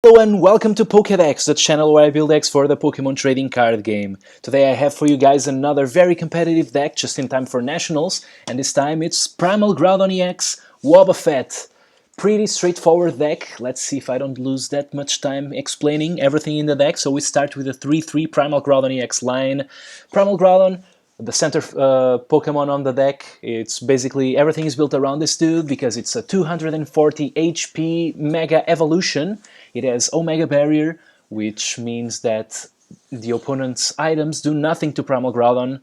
Hello and welcome to Pokédex, the channel where I build decks for the Pokemon trading card game. Today I have for you guys another very competitive deck just in time for Nationals, and this time it's Primal Groudon EX Wobbuffet. Pretty straightforward deck. Let's see if I don't lose that much time explaining everything in the deck. So we start with a 3-3 Primal Groudon EX line. Primal Groudon, the center Pokemon on the deck. It's basically everything is built around this dude because it's a 240 HP Mega Evolution. It has Omega Barrier, which means that the opponent's items do nothing to Primal Groudon.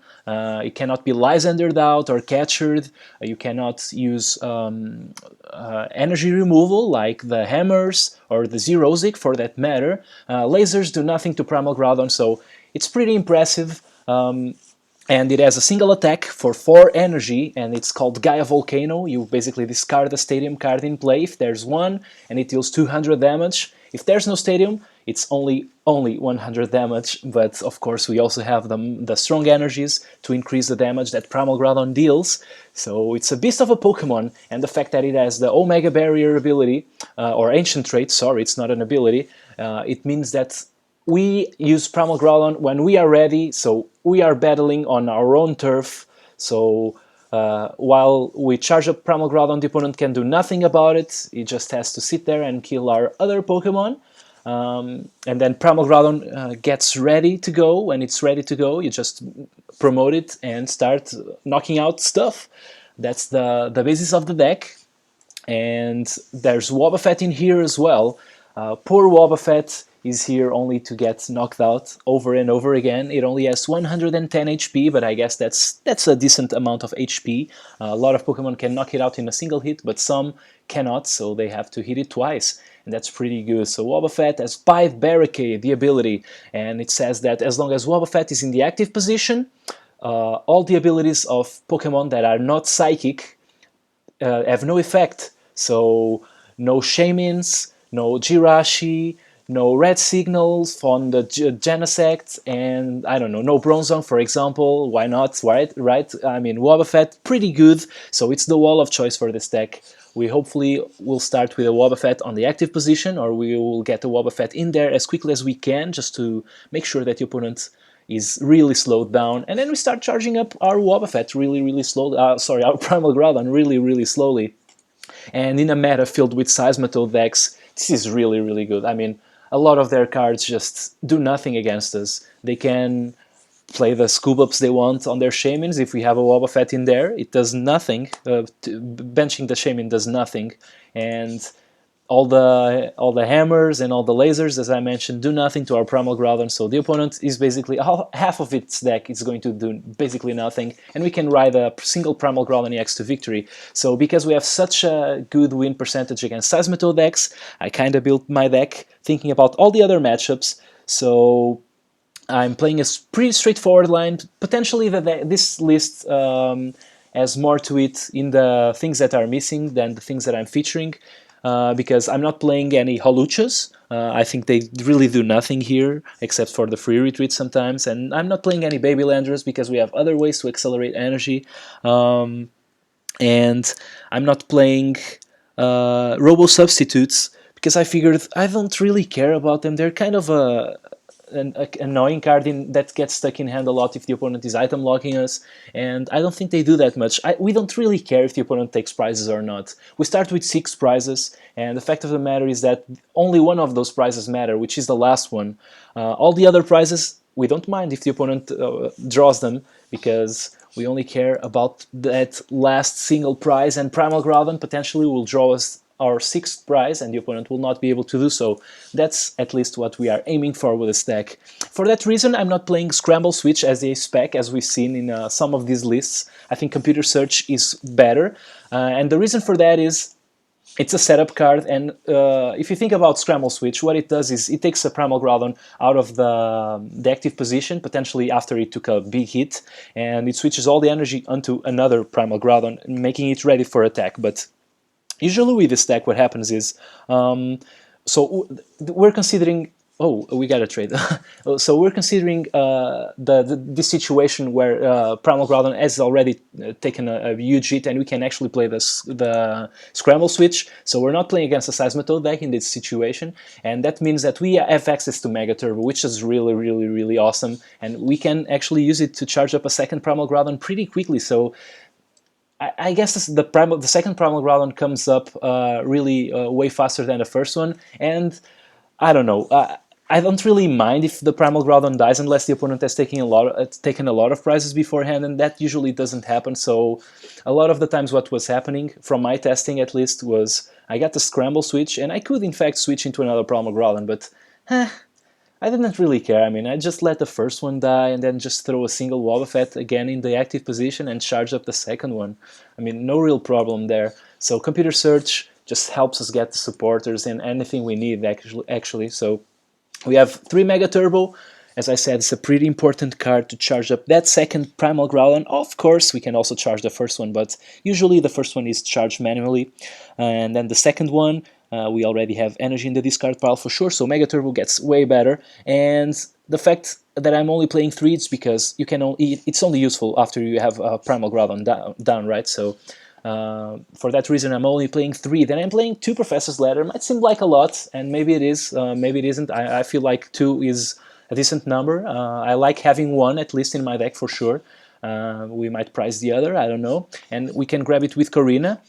It cannot be Lysandered out or captured. You cannot use energy removal like the hammers or the Zerosic for that matter. Lasers do nothing to Primal Groudon, so it's pretty impressive. And it has a single attack for 4 energy, and it's called Gaia Volcano. You basically discard a stadium card in play if there's one, and it deals 200 damage. If there's no stadium, it's only 100 damage, but of course we also have the strong energies to increase the damage that Primal Groudon deals. So it's a beast of a Pokemon, and the fact that it has the Omega Barrier ability, or Ancient Trait, sorry, it's not an ability, it means that we use Primal Groudon when we are ready, so we are battling on our own turf. So while we charge up Primal Groudon, the opponent can do nothing about it. It just has to sit there and kill our other Pokemon. And then Primal Groudon gets ready to go. When it's ready to go, you just promote it and start knocking out stuff. That's the basis of the deck. And there's Wobbuffet in here as well. Poor Wobbuffet is here only to get knocked out over and over again. It only has 110 HP, but I guess that's a decent amount of HP. A lot of Pokemon can knock it out in a single hit, but some cannot, so they have to hit it twice, and that's pretty good. So Wobbuffet has 5 Barricade, the ability, and it says that as long as Wobbuffet is in the active position, all the abilities of Pokemon that are not Psychic have no effect. So no Shamins, no Jirachi, no red signals on the Genesect, and I don't know, no Bronzong, for example. Why not, right? I mean, Wobbuffet, pretty good, so it's the wall of choice for this deck. We hopefully will start with a Wobbuffet on the active position, or we will get a Wobbuffet in there as quickly as we can, just to make sure that the opponent is really slowed down, and then we start charging up our Wobbuffet really slowly, our Primal Groudon really slowly. And in a meta filled with Seismitoad decks, this is really good. I mean, a lot of their cards just do nothing against us. They can play the Scoop-Ups they want on their Shamins. If we have a Wobbuffet in there, it does nothing. Benching the Shamin does nothing. And all the hammers and all the lasers, as I mentioned, do nothing to our Primal Groudon, so the opponent is basically, half of its deck is going to do basically nothing, and we can ride a single Primal Groudon EX to victory. So because we have such a good win percentage against Seismitoad decks, I kind of built my deck thinking about all the other matchups, so I'm playing a pretty straightforward line. Potentially this list has more to it in the things that are missing than the things that I'm featuring. Because I'm not playing any Holuchas. I think they really do nothing here, except for the free retreat sometimes, and I'm not playing any Babylanders because we have other ways to accelerate energy, and I'm not playing Robo Substitutes because I figured I don't really care about them. They're kind of an annoying card that gets stuck in hand a lot if the opponent is item locking us, and I don't think they do that much. We don't really care if the opponent takes prizes or not. We start with 6 prizes, and the fact of the matter is that only one of those prizes matter, which is the last one. All the other prizes, we don't mind if the opponent draws them, because we only care about that last single prize, and Primal Groudon potentially will draw us our 6th prize, and the opponent will not be able to do so. That's at least what we are aiming for with this deck. For that reason, I'm not playing Scramble Switch as a spec, as we've seen in some of these lists. I think Computer Search is better, and the reason for that is it's a setup card, and if you think about Scramble Switch, what it does is it takes a Primal Groudon out of the active position, potentially after it took a big hit, and it switches all the energy onto another Primal Groudon, making it ready for attack. But usually with this deck what happens is, so we're considering Oh, we got a trade. So we're considering this situation where Primal Groudon has already taken a huge hit, and we can actually play the Scramble Switch. So we're not playing against a Seismitoad deck in this situation, and that means that we have access to Mega Turbo, which is really, really, really awesome, and we can actually use it to charge up a second Primal Groudon pretty quickly. So I guess the second Primal Groudon comes up really way faster than the first one, and I don't know. I don't really mind if the Primal Groudon dies unless the opponent has taken a lot of prizes beforehand, and that usually doesn't happen. So a lot of the times what was happening, from my testing at least, was I got the Scramble switch, and I could in fact switch into another Primal Groudon, but I didn't really care. I mean, I just let the first one die and then just throw a single Wobbuffet again in the active position and charge up the second one. I mean, no real problem there. So computer search just helps us get the supporters and anything we need actually. So we have 3 Mega Turbo. As I said, it's a pretty important card to charge up that second Primal Groudon. Of course, we can also charge the first one, but usually the first one is charged manually. And then the second one, we already have energy in the discard pile for sure, so Mega Turbo gets way better. And the fact that I'm only playing 3 is because it's only useful after you have Primal Groudon down, right? So for that reason, I'm only playing 3. Then I'm playing 2 Professor's Ladder. Might seem like a lot, and maybe it is, maybe it isn't. I feel like 2 is a decent number. I like having 1 at least in my deck for sure. We might prize the other, I don't know. And we can grab it with Corina.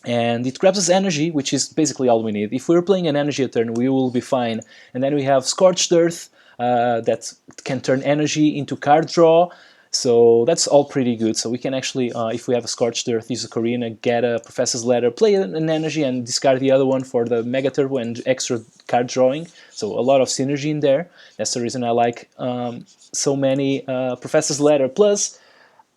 And it grabs us energy, which is basically all we need. If we're playing an energy a turn, we will be fine. And then we have Scorched Earth that can turn energy into card draw. So that's all pretty good. So we can actually, if we have a Scorched Earth, use a Corina, get a Professor's Ladder, play an energy, and discard the other one for the Mega Turbo and extra card drawing. So a lot of synergy in there. That's the reason I like so many Professor's Ladder. Plus,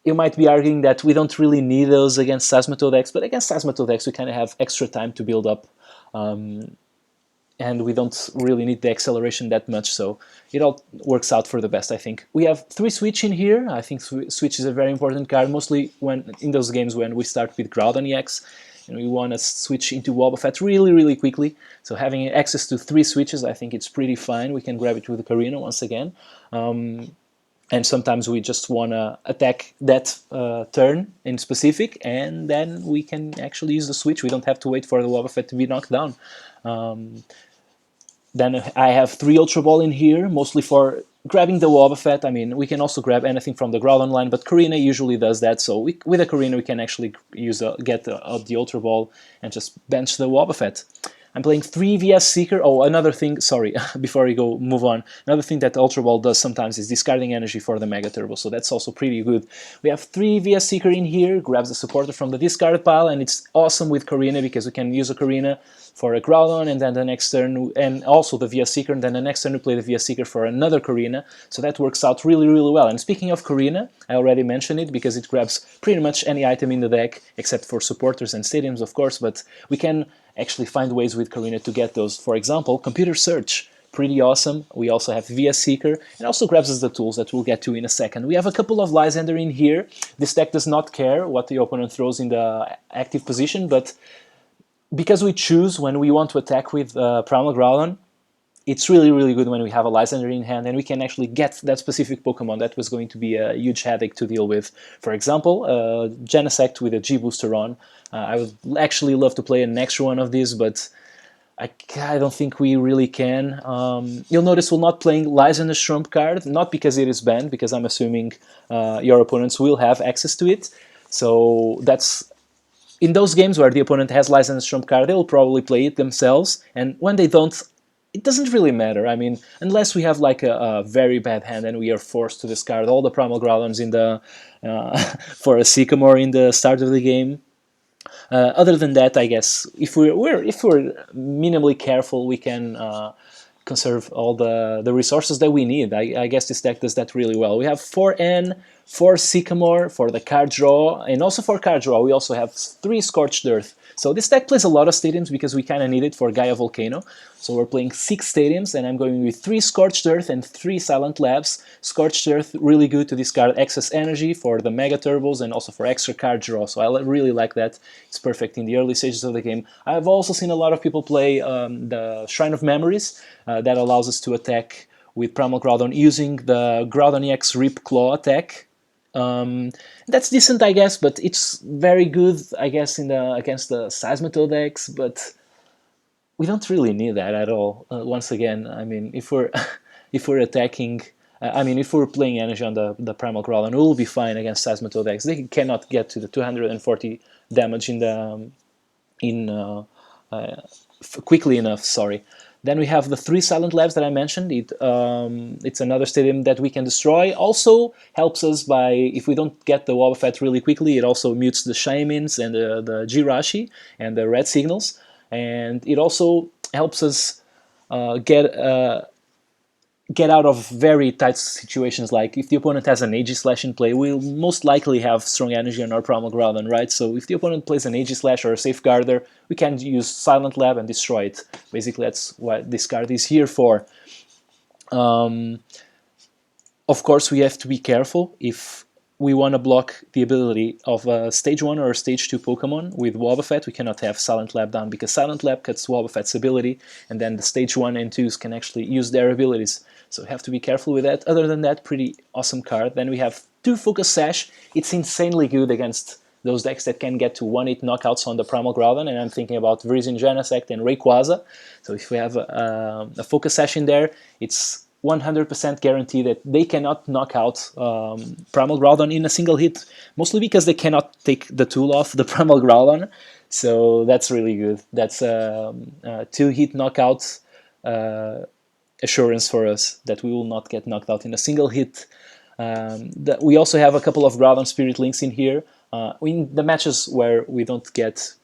you might be arguing that we don't really need those against Seismitoad decks, but against Seismitoad decks we kind of have extra time to build up, and we don't really need the acceleration that much, so it all works out for the best, I think. We have 3 Switch in here. I think Switch is a very important card, mostly when in those games when we start with Groudon EX, and we want to switch into Wobbuffet really, really quickly. So having access to 3 switches, I think it's pretty fine. We can grab it with the Karina once again. And sometimes we just want to attack that turn in specific, and then we can actually use the switch. We don't have to wait for the Wobbuffet to be knocked down. Then I have 3 Ultra Ball in here, mostly for grabbing the Wobbuffet. I mean, we can also grab anything from the Groudon line, but Karina usually does that. So with a Karina, we can actually get the Ultra Ball and just bench the Wobbuffet. I'm playing 3 VS Seeker. Oh, another thing, sorry, before we move on. Another thing that Ultra Ball does sometimes is discarding energy for the Mega Turbo, so that's also pretty good. We have 3 VS Seeker in here, grabs the supporter from the discard pile, and it's awesome with Karina because we can use a Karina for a Groudon, and then the next turn, and also the VS Seeker, and then the next turn we play the VS Seeker for another Karina, so that works out really, really well. And speaking of Karina, I already mentioned it because it grabs pretty much any item in the deck, except for supporters and stadiums, of course, but we can actually find ways with Karina to get those. For example, computer search, pretty awesome. We also have VS Seeker, and also grabs us the tools that we'll get to in a second. We have a couple of Lysander in here. This deck does not care what the opponent throws in the active position, but because we choose when we want to attack with Primal Groudon, it's really, really good when we have a Lysander in hand and we can actually get that specific Pokemon that was going to be a huge headache to deal with. For example, Genesect with a G-Booster on. I would actually love to play an extra one of these, but I don't think we really can. You'll notice we're not playing Lysander Trump card, not because it is banned, because I'm assuming your opponents will have access to it. So that's... In those games where the opponent has Lysander Trump card, they will probably play it themselves, and when they don't, it doesn't really matter. I mean, unless we have like a very bad hand and we are forced to discard all the Primal Groudons in the for a Sycamore in the start of the game. Other than that, I guess if we're minimally careful, we can conserve all the resources that we need. I guess this deck does that really well. We have 4N, 4 Sycamore for the card draw, and also for card draw we also have 3 Scorched Earth. So this deck plays a lot of stadiums because we kind of need it for Gaia Volcano. So we're playing 6 stadiums, and I'm going with 3 Scorched Earth and 3 Silent Labs. Scorched Earth, really good to discard excess energy for the Mega Turbos and also for extra card draw, so I really like that. It's perfect in the early stages of the game. I've also seen a lot of people play the Shrine of Memories, that allows us to attack with Primal Groudon using the Groudon EX Rip Claw attack. That's decent, I guess, but it's very good, I guess, against the Seismitoad decks, but we don't really need that at all. Once again, I mean, if we're if we're attacking, I mean, if we're playing energy on the Primal Groudon, we'll be fine against Seismitoad decks. They cannot get to the 240 damage quickly enough. Sorry. Then we have the 3 Silent Labs that I mentioned. It's another stadium that we can destroy. Also helps us by, if we don't get the Wobbuffet really quickly, it also mutes the Shaymins and the Jirachi and the red signals. And it also helps us get out of very tight situations, like if the opponent has an Aegislash in play, we'll most likely have strong energy on our Primal Groudon, right? So if the opponent plays an Aegislash or a Safeguarder, we can use Silent Lab and destroy it. Basically, that's what this card is here for. Of course, we have to be careful if we want to block the ability of a Stage 1 or a Stage 2 Pokemon with Wobbuffet. We cannot have Silent Lab down because Silent Lab cuts Wobbuffet's ability, and then the Stage 1 and 2s can actually use their abilities. So we have to be careful with that. Other than that, pretty awesome card. Then we have 2 Focus Sash. It's insanely good against those decks that can get to 1-hit knockouts on the Primal Groudon, and I'm thinking about Virizion Genesect and Rayquaza. So if we have a Focus Sash in there, it's 100% guarantee that they cannot knock out Primal Groudon in a single hit, mostly because they cannot take the tool off the Primal Groudon, so that's really good. That's a 2-hit knockout assurance for us that we will not get knocked out in a single hit. We also have a couple of Groudon Spirit Links in here. In the matches where we don't get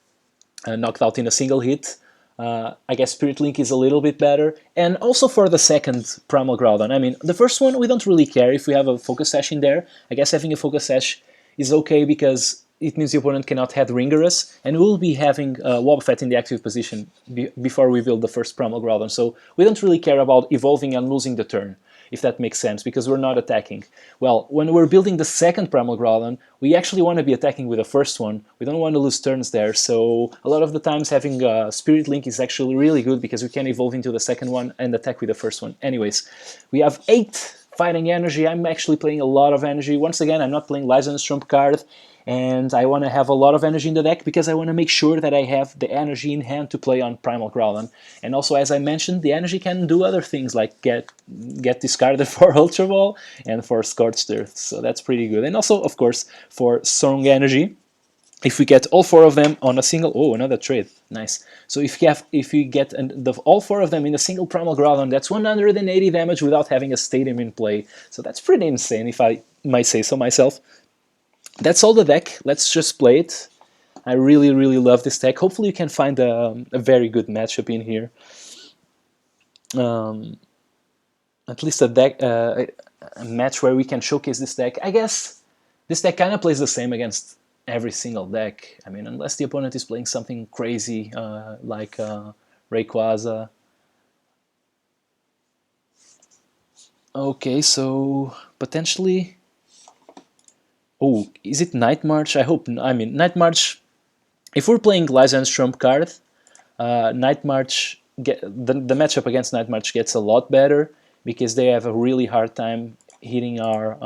knocked out in a single hit, I guess Spirit Link is a little bit better. And also for the second Primal Groudon. I mean, the first one, we don't really care if we have a Focus Sash in there. I guess having a Focus Sash is okay because it means the opponent cannot head Ringerous, and we'll be having Wobbuffet in the active position before we build the first Primal Groudon. So we don't really care about evolving and losing the turn, if that makes sense, because we're not attacking. Well, when we're building the second Primal Groudon, we actually want to be attacking with the first one. We don't want to lose turns there, so a lot of the times having a Spirit Link is actually really good because we can evolve into the second one and attack with the first one. Anyways, we have 8 Fighting Energy. I'm actually playing a lot of energy. Once again, I'm not playing Lysan's Trump card, and I want to have a lot of energy in the deck because I want to make sure that I have the energy in hand to play on Primal Groudon. And also, as I mentioned, the energy can do other things like get discarded for Ultra Ball and for Scorched Earth, so that's pretty good. And also, of course, for Strong Energy, if we get all 4 of them on a single... Oh, another trade. Nice. So if you get all 4 of them in a single Primal Groudon, that's 180 damage without having a Stadium in play. So that's pretty insane, if I might say so myself. That's all the deck. Let's just play it. I really, really love this deck. Hopefully you can find a very good matchup in here. At least a match where we can showcase this deck. I guess this deck kind of plays the same against every single deck. I mean, unless the opponent is playing something crazy like Rayquaza. Okay, so potentially... Oh, is it Night March? I hope... I mean, Night March... If we're playing Lysan's Trump card, Night March... The matchup against Night March gets a lot better because they have a really hard time hitting our...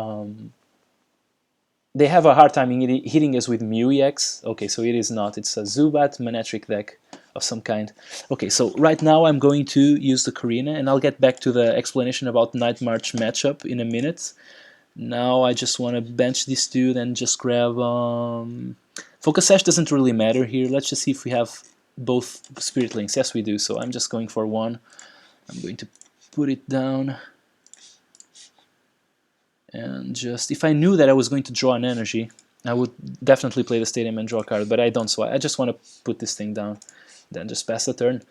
They have a hard time hitting us with Mew EX. Okay, so it is not. It's a Zubat Manectric deck of some kind. Okay, so right now I'm going to use the Karina, and I'll get back to the explanation about Night March matchup in a minute. Now I just want to bench this dude and just grab... Focus Sash doesn't really matter here. Let's just see if we have both Spirit Links. Yes, we do, so I'm just going for one. I'm going to put it down. And just, if I knew that I was going to draw an energy, I would definitely play the Stadium and draw a card, but I don't, so I just want to put this thing down, then just pass the turn.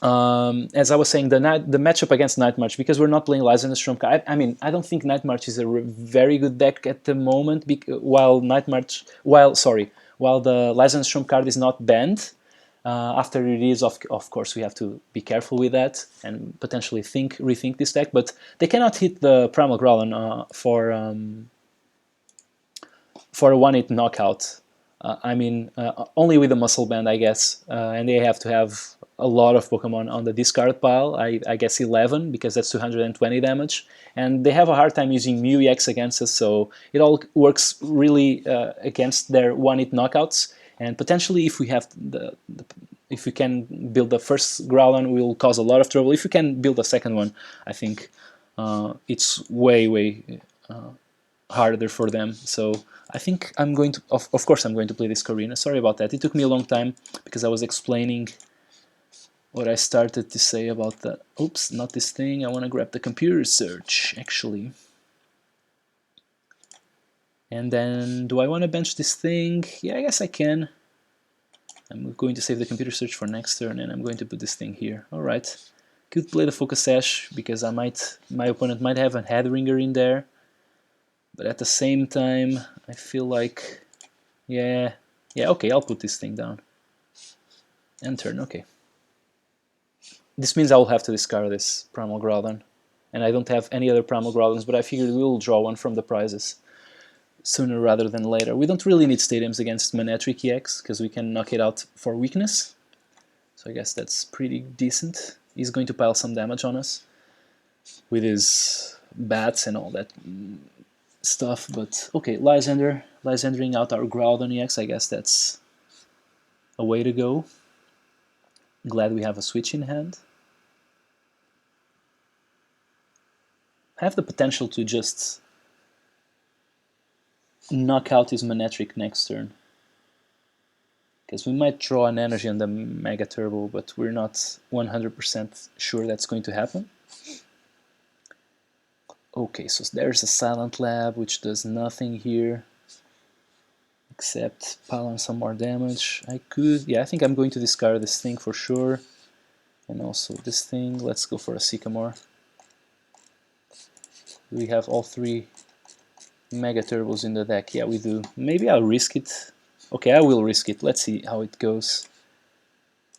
As I was saying, the matchup against Night March, because we're not playing Lysan's Trump card, I mean, I don't think Night March is a very good deck at the moment, while while the Lysenstrom card is not banned. After it is, of course, we have to be careful with that and potentially rethink this deck. But they cannot hit the Primal Groudon for a 1-hit knockout. Only with a Muscle Band, I guess. And they have to have a lot of Pokemon on the discard pile. I guess 11, because that's 220 damage. And they have a hard time using Mew EX against us, so it all works really against their 1-hit knockouts. And potentially, if we have if we can build the first Groudon, we'll cause a lot of trouble. If we can build a second one, I think it's way harder for them. So I think I'm going to, of course I'm going to play this Karina. Sorry about that. It took me a long time because I was explaining what I started to say about the, oops, not this thing. I want to grab the computer search, actually. And then, do I want to bench this thing? Yeah, I guess I can. I'm going to save the computer search for next turn, and I'm going to put this thing here. Alright. Could play the Focus Sash, because my opponent might have a Headringer in there. But at the same time, I feel like, yeah, okay, I'll put this thing down. End turn, okay. This means I will have to discard this Primal Groudon. And I don't have any other Primal Groudons, but I figured we will draw one from the prizes sooner rather than later. We don't really need Stadiums against Manectric EX, because we can knock it out for weakness. So I guess that's pretty decent. He's going to pile some damage on us with his bats and all that stuff, but okay, Lysandering out our Groudon EX, I guess that's a way to go. Glad we have a switch in hand. Have the potential to just knock out his Manectric next turn, because we might draw an energy on the Mega Turbo, but we're not 100% sure that's going to happen. Okay, so there's a Silent Lab, which does nothing here except pile on some more damage. I think I'm going to discard this thing for sure, and also this thing. Let's go for a Sycamore. We have all three Mega Turbos in the deck. Yeah, we do. Maybe I'll risk it. Okay, I will risk it. Let's see how it goes.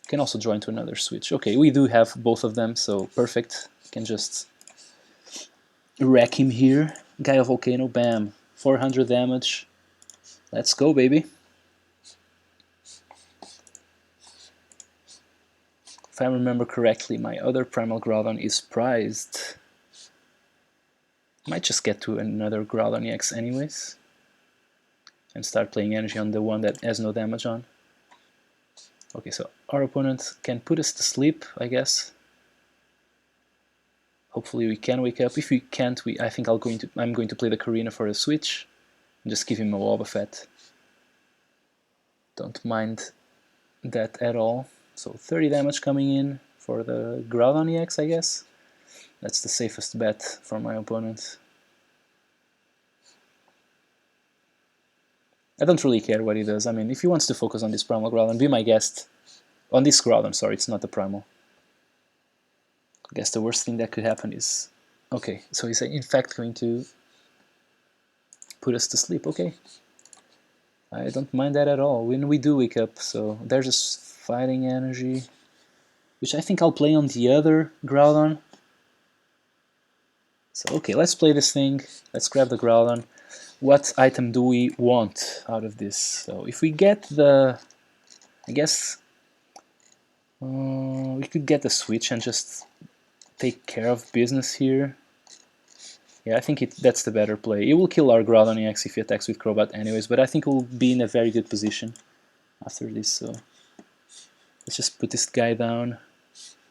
Can also draw into another switch. Okay, we do have both of them, so perfect. Can just wreck him here. Gaia Volcano, bam. 400 damage. Let's go, baby. If I remember correctly, my other Primal Groudon is prized. Might just get to another Groudon EX anyways, and start playing energy on the one that has no damage on. Okay, so our opponent can put us to sleep, I guess. Hopefully we can wake up. If we can't, I think I'm going to play the Karina for a switch and just give him a Wobbuffet. Don't mind that at all. So 30 damage coming in for the Groudon EX, I guess. That's the safest bet for my opponent. I don't really care what he does. I mean, if he wants to focus on this Primal Groudon, be my guest. On this Groudon, sorry, it's not the Primal. I guess the worst thing that could happen is... Okay, so he's in fact going to put us to sleep. Okay. I don't mind that at all. When we do wake up, so there's this Fighting Energy, which I think I'll play on the other Groudon. So okay, let's play this thing. Let's grab the Groudon. What item do we want out of this? So if we get the... I guess we could get the switch and just take care of business here. Yeah, I think that's the better play. It will kill our Groudon EX if he attacks with Crobat anyways, but I think we'll be in a very good position after this, so... Let's just put this guy down,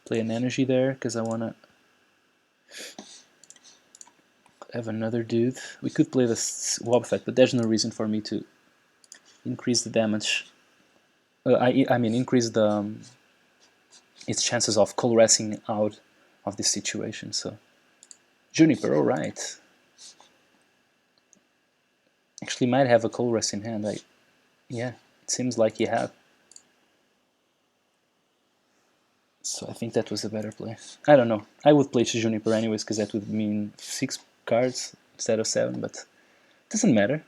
play an energy there, because I want to have another dude. We could play this Wobbuffet, but there's no reason for me to increase the damage. I mean, increase the its chances of coalescing out of this situation, so... Juniper, alright. Actually might have a Colress in hand. Yeah, it seems like you have. So I think that was a better play. I don't know. I would play Juniper anyways, because that would mean 6 cards instead of 7, but it doesn't matter.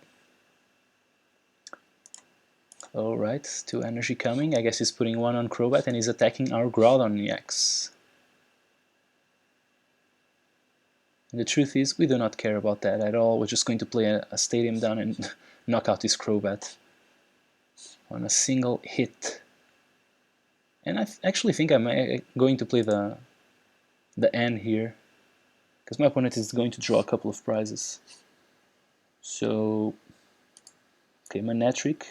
Alright, 2 energy coming. I guess he's putting 1 on Crobat and he's attacking our Groudon EX. And the truth is, we do not care about that at all. We're just going to play a stadium down and knock out this Crobat on a single hit. And I actually think I'm going to play the N here, because my opponent is going to draw a couple of prizes. So, okay, Manectric.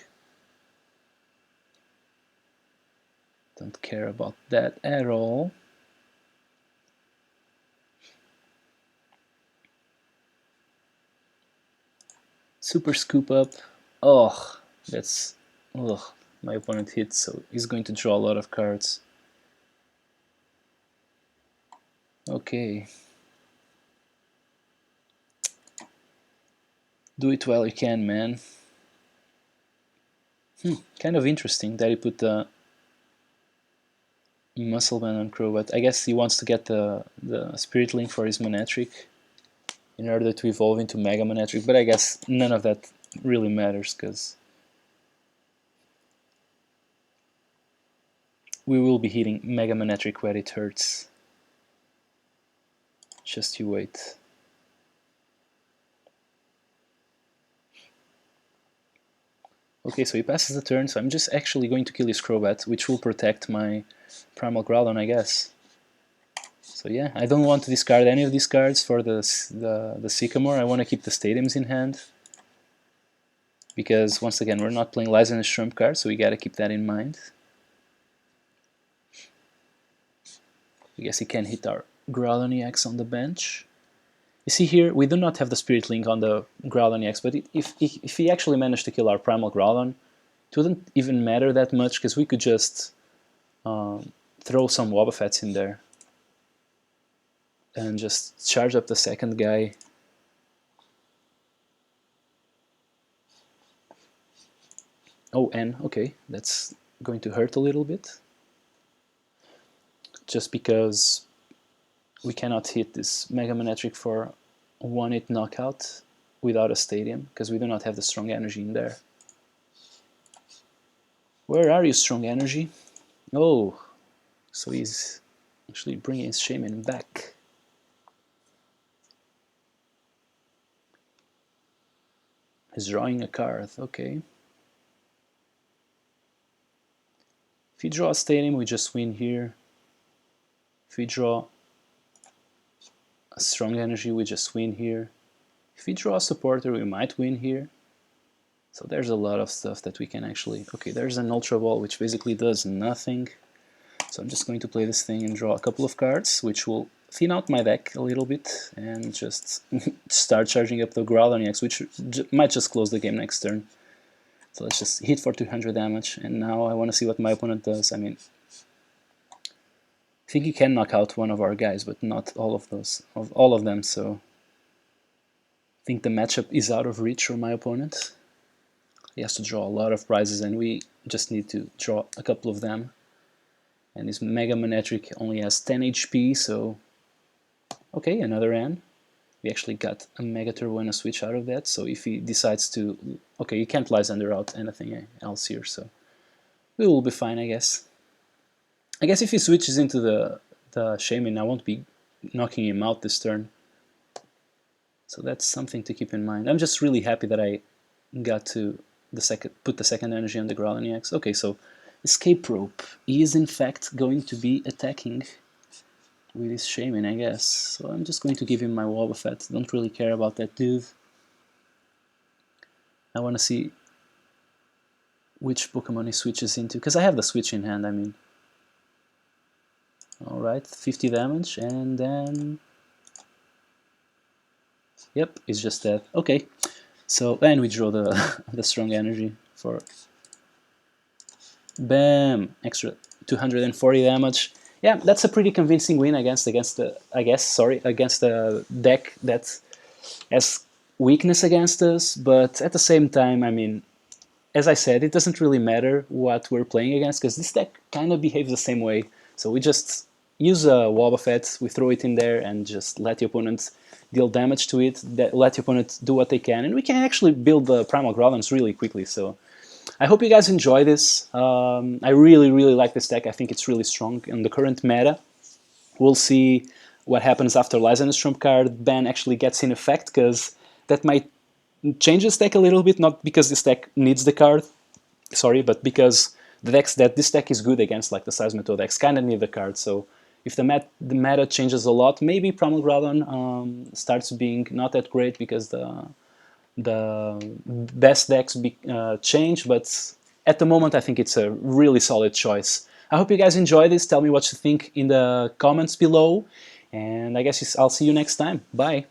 Don't care about that at all. Super Scoop Up. Oh, that's... Ugh, my opponent hits, so he's going to draw a lot of cards. Okay. Do it while you can, man. Kind of interesting that he put the Muscle Band on Crobat. I guess he wants to get the Spirit Link for his Manectric in order to evolve into Mega Manectric, but I guess none of that really matters, because we will be hitting Mega Manectric where it hurts. Just you wait. Okay, so he passes the turn, so I'm just actually going to kill his Crobat, which will protect my Primal Groudon, I guess. So yeah, I don't want to discard any of these cards for the Sycamore. I want to keep the Stadiums in hand, because once again, we're not playing Lies and Shrimp cards, so we gotta keep that in mind. I guess he can hit our Groudon EX on the bench. You see here, we do not have the Spirit Link on the Groudon EX, but if he actually managed to kill our Primal Groudon, it wouldn't even matter that much, because we could just throw some Wobbuffets in there and just charge up the second guy. Oh, N, okay, that's going to hurt a little bit, just because we cannot hit this Mega Manectric for 1-hit knockout without a Stadium, because we do not have the Strong Energy in there. Where are you, Strong Energy? Oh, so he's actually bringing his Shaman back. He's drawing a card, okay. If we draw a Stadium, we just win here. If we draw a Strong Energy, we just win here. If we draw a Supporter, we might win here. So there's a lot of stuff that we can actually... Okay, there's an Ultra Ball, which basically does nothing. So I'm just going to play this thing and draw a couple of cards, which will thin out my deck a little bit, and just start charging up the Groudon EX, which might just close the game next turn. So let's just hit for 200 damage, and now I want to see what my opponent does. I mean, I think he can knock out one of our guys, but not all of them, so I think the matchup is out of reach for my opponent. He has to draw a lot of prizes, and we just need to draw a couple of them. And his Mega Manectric only has 10 HP, so... Okay, another N. We actually got a Mega Turbo and a switch out of that, so if he decides to... Okay, you can't Lysander out anything else here, so... We will be fine, I guess. I guess if he switches into the Shaman, I won't be knocking him out this turn. So that's something to keep in mind. I'm just really happy that I got to put the second energy on the Groudon EX. Okay, so Escape Rope. He is in fact going to be attacking with his Shaman, I guess. So I'm just going to give him my Wobbuffet. Don't really care about that dude. I want to see which Pokemon he switches into, because I have the switch in hand, I mean. Alright, 50 damage, and then... Yep, it's just that. Okay, so, and we draw the, the Strong Energy for... Bam! Extra 240 damage. Yeah, that's a pretty convincing win against the deck that has weakness against us, but at the same time, I mean, as I said, it doesn't really matter what we're playing against, because this deck kind of behaves the same way. So we just use a Wobbuffet, we throw it in there, and just let the opponent deal damage to it, let the opponent do what they can, and we can actually build the Primal Groudons really quickly, so I hope you guys enjoy this. I really, really like this deck. I think it's really strong in the current meta. We'll see what happens after Lysan's Trump card ban actually gets in effect, because that might change this deck a little bit, not because this deck needs the card, sorry, but because the decks that this deck is good against, like the Seismito decks, kind of need the card. So if the meta changes a lot, maybe Primal Groudon starts being not that great because the best decks change, but at the moment I think it's a really solid choice. I hope you guys enjoy this. Tell me what you think in the comments below, and I guess I'll see you next time. Bye!